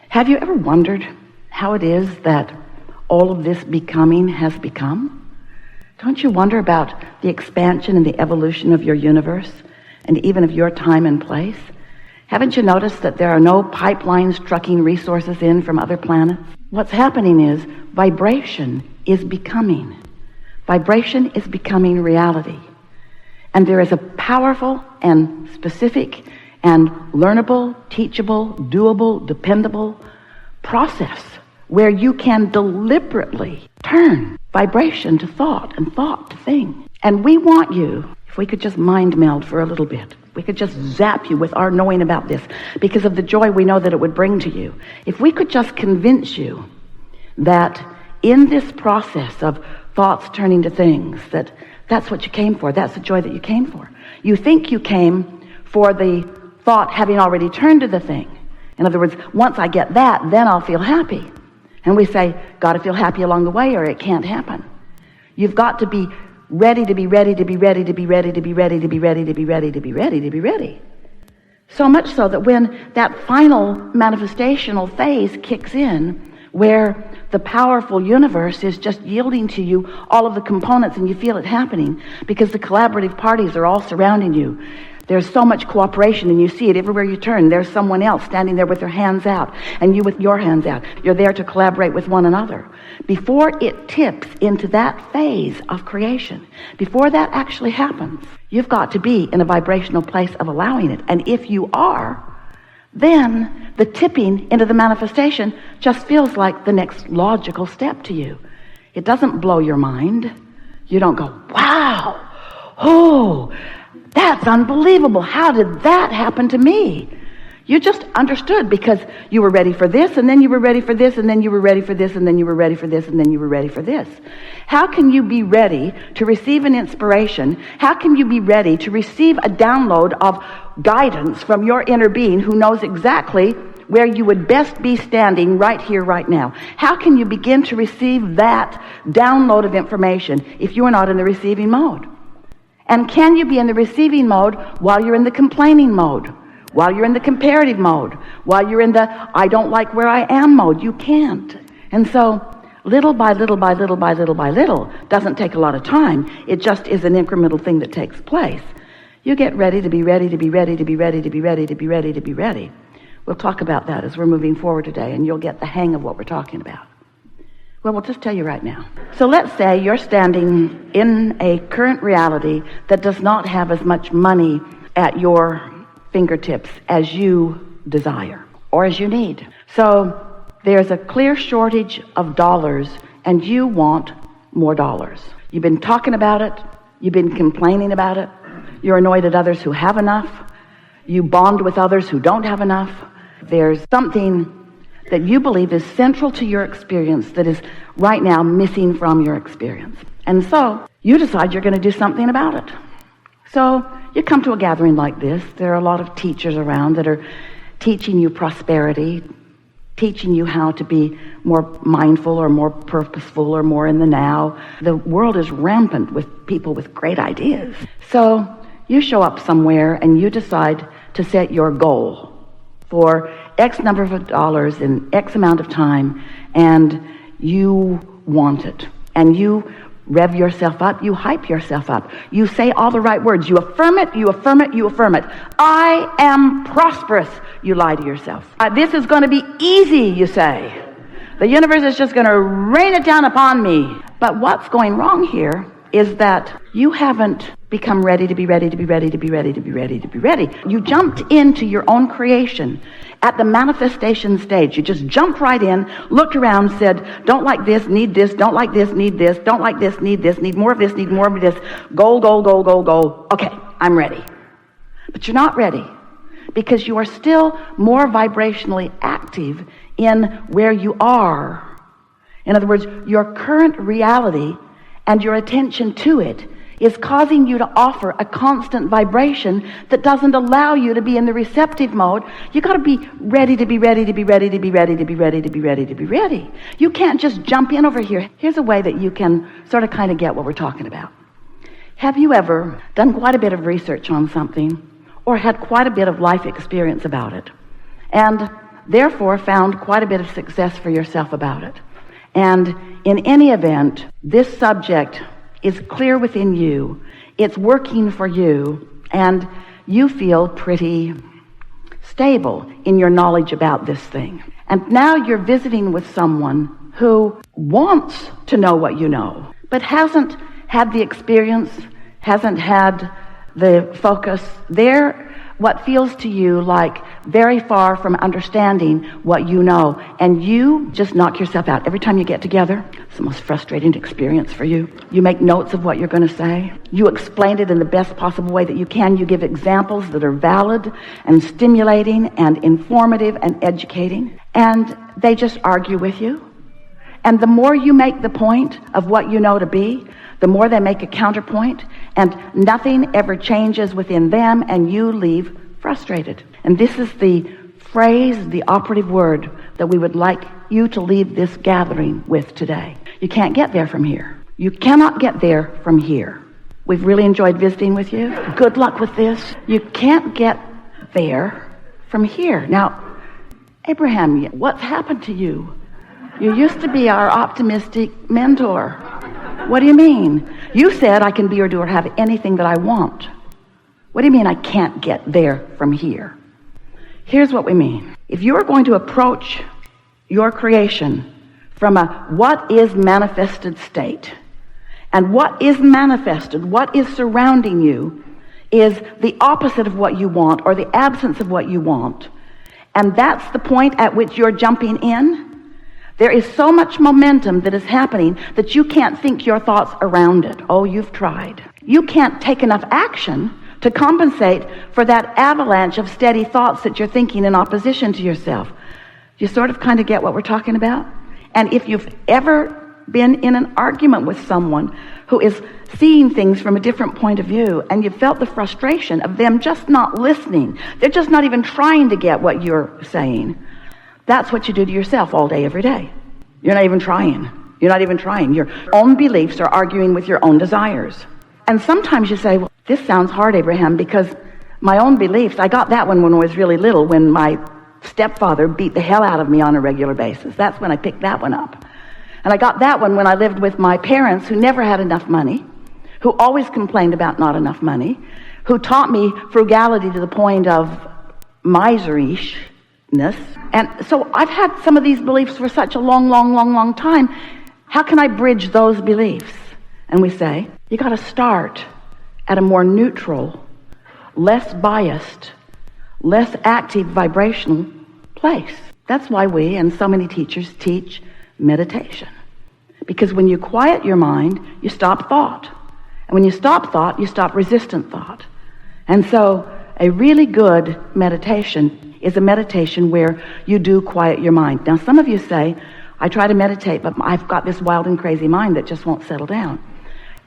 Have you ever wondered how it is that all of this becoming has become? Don't you wonder about the expansion and the evolution of your universe and even of your time and place? Haven't you noticed that there are no pipelines trucking resources in from other planets? What's happening is vibration is becoming. Vibration is becoming reality. And there is a powerful and specific and learnable, teachable, doable, dependable process where you can deliberately turn vibration to thought and thought to thing. And we want you, if we could just mind meld for a little bit, we could just zap you with our knowing about this because of the joy we know that it would bring to you. If we could just convince you that in this process of thoughts turning to things, that's what you came for, that's the joy that you came for. You think you came for the thought having already turned to the thing. In other words, once I get that, then I'll feel happy. And we say, got to feel happy along the way or it can't happen. You've got to be ready to be ready to be ready to be ready to be ready to be ready to be ready to be ready to be ready. So much so that when that final manifestational phase kicks in, where the powerful universe is just yielding to you all of the components and you feel it happening because the collaborative parties are all surrounding you. There's so much cooperation and you see it everywhere you turn. There's someone else standing there with their hands out and you with your hands out. You're there to collaborate with one another. Before it tips into that phase of creation, before that actually happens, you've got to be in a vibrational place of allowing it. And if you are, then the tipping into the manifestation just feels like the next logical step to you. It doesn't blow your mind. You don't go, wow, oh, that's unbelievable. How did that happen to me? You just understood because you were ready for this, and then you were ready for this, and then you were ready for this, and then you were ready for this, and then you were ready for this. How can you be ready to receive an inspiration? How can you be ready to receive a download of guidance from your inner being who knows exactly where you would best be standing right here, right now? How can you begin to receive that download of information if you are not in the receiving mode? And can you be in the receiving mode while you're in the complaining mode? While you're in the comparative mode? While you're in the I don't like where I am mode? You can't. And so little by little by little by little by little doesn't take a lot of time. It just is an incremental thing that takes place. You get ready to be ready to be ready to be ready to be ready to be ready to be ready. We'll talk about that as we're moving forward today, and you'll get the hang of what we're talking about. Well, we'll just tell you right now. So let's say you're standing in a current reality that does not have as much money at your fingertips as you desire or as you need. So there's a clear shortage of dollars and you want more dollars. You've been talking about it. You've been complaining about it. You're annoyed at others who have enough. You bond with others who don't have enough. There's something that you believe is central to your experience that is right now missing from your experience. And so you decide you're going to do something about it. So you come to a gathering like this. There are a lot of teachers around that are teaching you prosperity, teaching you how to be more mindful or more purposeful or more in the now. The world is rampant with people with great ideas. So you show up somewhere and you decide to set your goal for X number of dollars in X amount of time, and you want it. And you rev yourself up, you hype yourself up. You say all the right words. You affirm it, you affirm it, you affirm it. I am prosperous, you lie to yourself. This is going to be easy, you say. The universe is just going to rain it down upon me. But what's going wrong here is that you haven't become ready to be ready to be ready to be ready to be ready to be ready. You jumped into your own creation at the manifestation stage. You just jumped right in, looked around, said, don't like this, need this, don't like this, need this, don't like this, need more of this, need more of this, goal, goal, goal, goal, goal. Okay, I'm ready. But you're not ready because you are still more vibrationally active in where you are. In other words, your current reality and your attention to it is causing you to offer a constant vibration that doesn't allow you to be in the receptive mode. You got to be ready to be ready to be ready to be ready to be ready to be ready to be ready. You can't just jump in over here. Here's a way that you can sort of kind of get what we're talking about. Have you ever done quite a bit of research on something or had quite a bit of life experience about it? And therefore found quite a bit of success for yourself about it. And in any event, this subject is clear within you. It's working for you, and you feel pretty stable in your knowledge about this thing. And now you're visiting with someone who wants to know what you know, but hasn't had the experience, hasn't had the focus. They're what feels to you like very far from understanding what you know, and you just knock yourself out. Every time you get together, it's the most frustrating experience for you. You make notes of what you're going to say. You explain it in the best possible way that you can. You give examples that are valid and stimulating and informative and educating, and they just argue with you. And the more you make the point of what you know to be, the more they make a counterpoint, and nothing ever changes within them, and you leave frustrated. And this is the phrase, the operative word that we would like you to leave this gathering with today. You can't get there from here. You cannot get there from here. We've really enjoyed visiting with you. Good luck with this. You can't get there from here. Now, Abraham, what's happened to you? You used to be our optimistic mentor. What do you mean? You said I can be or do or have anything that I want. What do you mean I can't get there from here? Here's what we mean. If you are going to approach your creation from a what is manifested state, and what is manifested, what is surrounding you, is the opposite of what you want or the absence of what you want, and that's the point at which you're jumping in, there is so much momentum that is happening that you can't think your thoughts around it. Oh, you've tried. You can't take enough action to compensate for that avalanche of steady thoughts that you're thinking in opposition to yourself. You sort of kind of get what we're talking about? And if you've ever been in an argument with someone who is seeing things from a different point of view, and you felt the frustration of them just not listening, they're just not even trying to get what you're saying, that's what you do to yourself all day, every day. You're not even trying. You're not even trying. Your own beliefs are arguing with your own desires. And sometimes you say, well, this sounds hard, Abraham, because my own beliefs, I got that one when I was really little, when my stepfather beat the hell out of me on a regular basis. That's when I picked that one up. And I got that one when I lived with my parents, who never had enough money, who always complained about not enough money, who taught me frugality to the point of miserishness. And so I've had some of these beliefs for such a long time. How can I bridge those beliefs? And we say, you got to start at a more neutral, less biased, less active vibrational place. That's why we and so many teachers teach meditation. Because when you quiet your mind, you stop thought. And when you stop thought, you stop resistant thought. And so a really good meditation is a meditation where you do quiet your mind. Now, some of you say, I try to meditate, but I've got this wild and crazy mind that just won't settle down.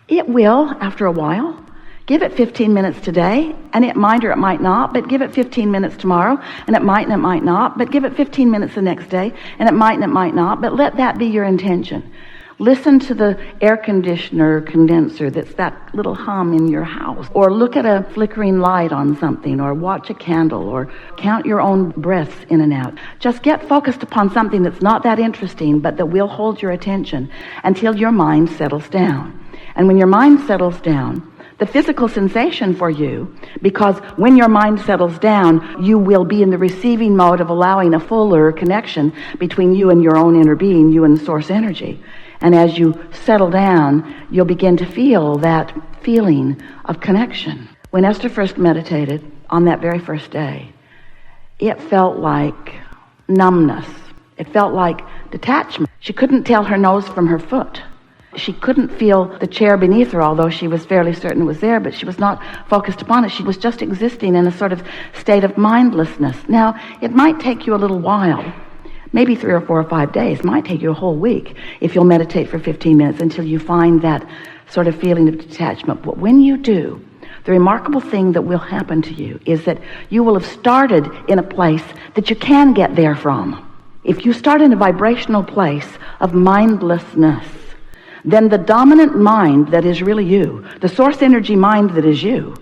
It will after a while. Give it 15 minutes today, and it might or it might not, but give it 15 minutes tomorrow, and it might not, but give it 15 minutes the next day, and it might not, but let that be your intention. Listen to the air conditioner condenser that's that little hum in your house, or look at a flickering light on something, or watch a candle, or count your own breaths in and out. Just get focused upon something that's not that interesting, but that will hold your attention until your mind settles down. And when your mind settles down, the physical sensation for you, because when your mind settles down, you will be in the receiving mode of allowing a fuller connection between you and your own inner being, you and source energy. And as you settle down, you'll begin to feel that feeling of connection. When Esther first meditated on that very first day, it felt like numbness. It felt like detachment. She couldn't tell her nose from her foot. She couldn't feel the chair beneath her, although she was fairly certain it was there, but she was not focused upon it. She was just existing in a sort of state of mindlessness. Now, it might take you a little while, maybe 3 or 4 or 5 days. It might take you a whole week if you'll meditate for 15 minutes until you find that sort of feeling of detachment. But when you do, the remarkable thing that will happen to you is that you will have started in a place that you can get there from. If you start in a vibrational place of mindlessness, then the dominant mind that is really you, the source energy mind that is you,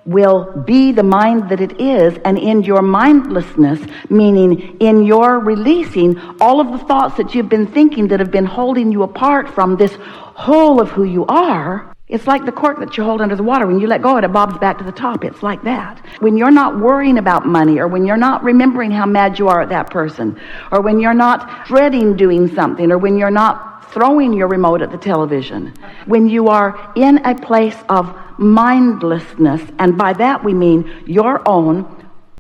will be the mind that it is, and in your mindlessness, meaning in your releasing all of the thoughts that you've been thinking that have been holding you apart from this whole of who you are. It's like the cork that you hold under the water. When you let go of it, it bobs back to the top. It's like that. When you're not worrying about money, or when you're not remembering how mad you are at that person, or when you're not dreading doing something, or when you're not throwing your remote at the television, when you are in a place of mindlessness, and by that we mean your own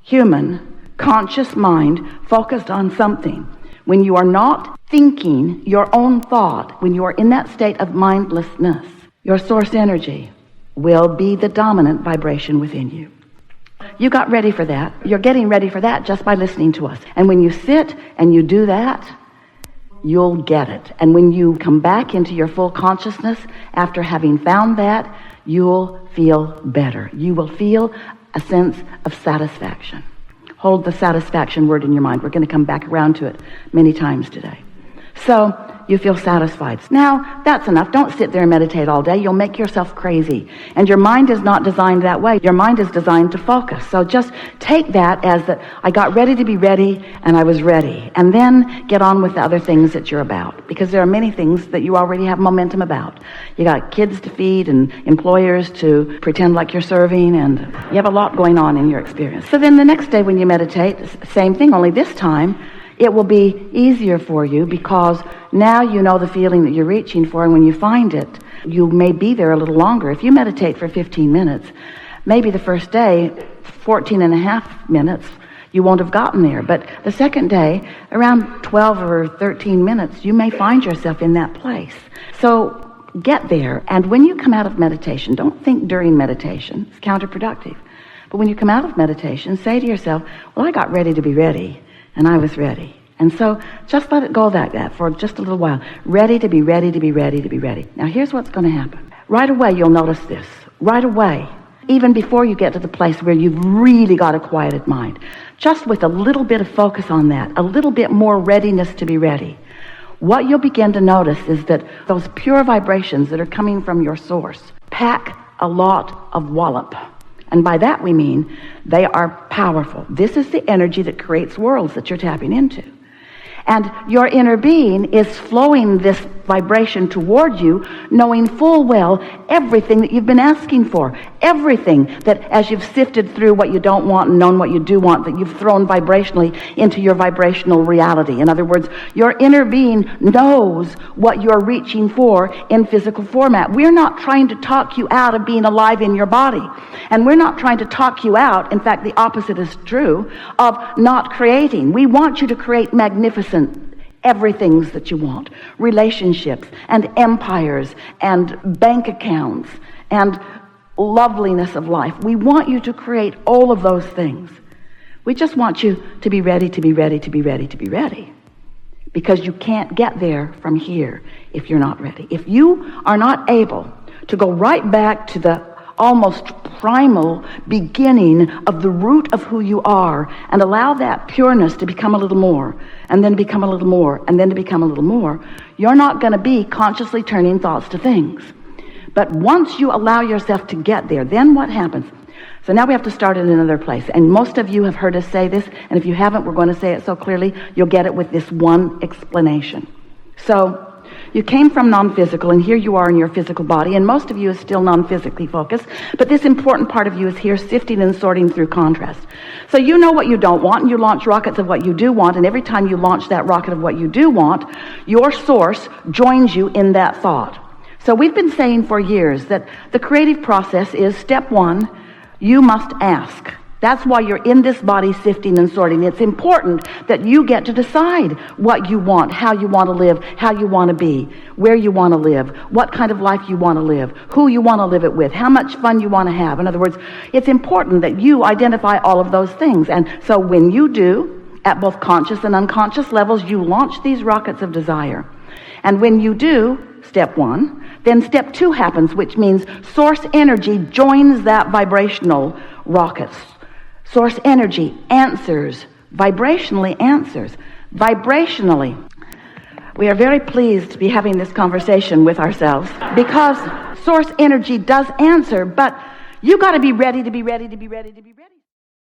human conscious mind focused on something, when you are not thinking your own thought, when you are in that state of mindlessness, your source energy will be the dominant vibration within you. You got ready for that. You're getting ready for that just by listening to us. And when you sit and you do that, you'll get it. And when you come back into your full consciousness after having found that, you'll feel better. You will feel a sense of satisfaction. Hold the satisfaction word in your mind. We're going to come back around to it many times today. So you feel satisfied. Now, that's enough. Don't sit there and meditate all day. You'll make yourself crazy. And your mind is not designed that way. Your mind is designed to focus. So just take that as that I got ready to be ready, and I was ready. And then get on with the other things that you're about. Because there are many things that you already have momentum about. You got kids to feed and employers to pretend like you're serving, and you have a lot going on in your experience. So then the next day when you meditate, same thing, only this time, it will be easier for you because now you know the feeling that you're reaching for, and when you find it, you may be there a little longer. If you meditate for 15 minutes, maybe the first day, 14 and a half minutes, you won't have gotten there. But the second day, around 12 or 13 minutes, you may find yourself in that place. So get there. And when you come out of meditation, don't think during meditation. It's counterproductive. But when you come out of meditation, say to yourself, well, I got ready to be ready. And I was ready. And so just let it go like that for just a little while. Ready to be ready to be ready to be ready. Now here's what's going to happen. Right away you'll notice this. Right away. Even before you get to the place where you've really got a quieted mind. Just with a little bit of focus on that. A little bit more readiness to be ready. What you'll begin to notice is that those pure vibrations that are coming from your source pack a lot of wallop. And by that we mean they are powerful. This is the energy that creates worlds that you're tapping into. And your inner being is flowing this vibration toward you, knowing full well everything that you've been asking for. Everything that as you've sifted through what you don't want and known what you do want, that you've thrown vibrationally into your vibrational reality. In other words, your inner being knows what you're reaching for in physical format. We're not trying to talk you out of being alive in your body. And we're not trying to talk you out, in fact, the opposite is true, of not creating. We want you to create magnificent everythings that you want. Relationships and empires and bank accounts and loveliness of life. We want you to create all of those things. We just want you to be ready, to be ready, to be ready, to be ready. Because you can't get there from here if you're not ready. If you are not able to go right back to the almost primal beginning of the root of who you are and allow that pureness to become a little more and then become a little more and then to become a little more, you're not going to be consciously turning thoughts to things. But once you allow yourself to get there, then what happens? So now we have to start in another place. And most of you have heard us say this, and if you haven't, we're going to say it so clearly, you'll get it with this one explanation. So you came from non-physical, and here you are in your physical body, and most of you is still non-physically focused, but this important part of you is here sifting and sorting through contrast. So you know what you don't want, and you launch rockets of what you do want, and every time you launch that rocket of what you do want, your source joins you in that thought. So we've been saying for years that the creative process is step one, you must ask. That's why you're in this body sifting and sorting. It's important that you get to decide what you want, how you want to live, how you want to be, where you want to live, what kind of life you want to live, who you want to live it with, how much fun you want to have. In other words, it's important that you identify all of those things. And so when you do, at both conscious and unconscious levels, you launch these rockets of desire. And when you do, step one, then step two happens, which means source energy joins that vibrational rockets. Source energy answers, vibrationally answers. Vibrationally. We are very pleased to be having this conversation with ourselves because source energy does answer, but You got to be ready to be ready to be ready to be ready.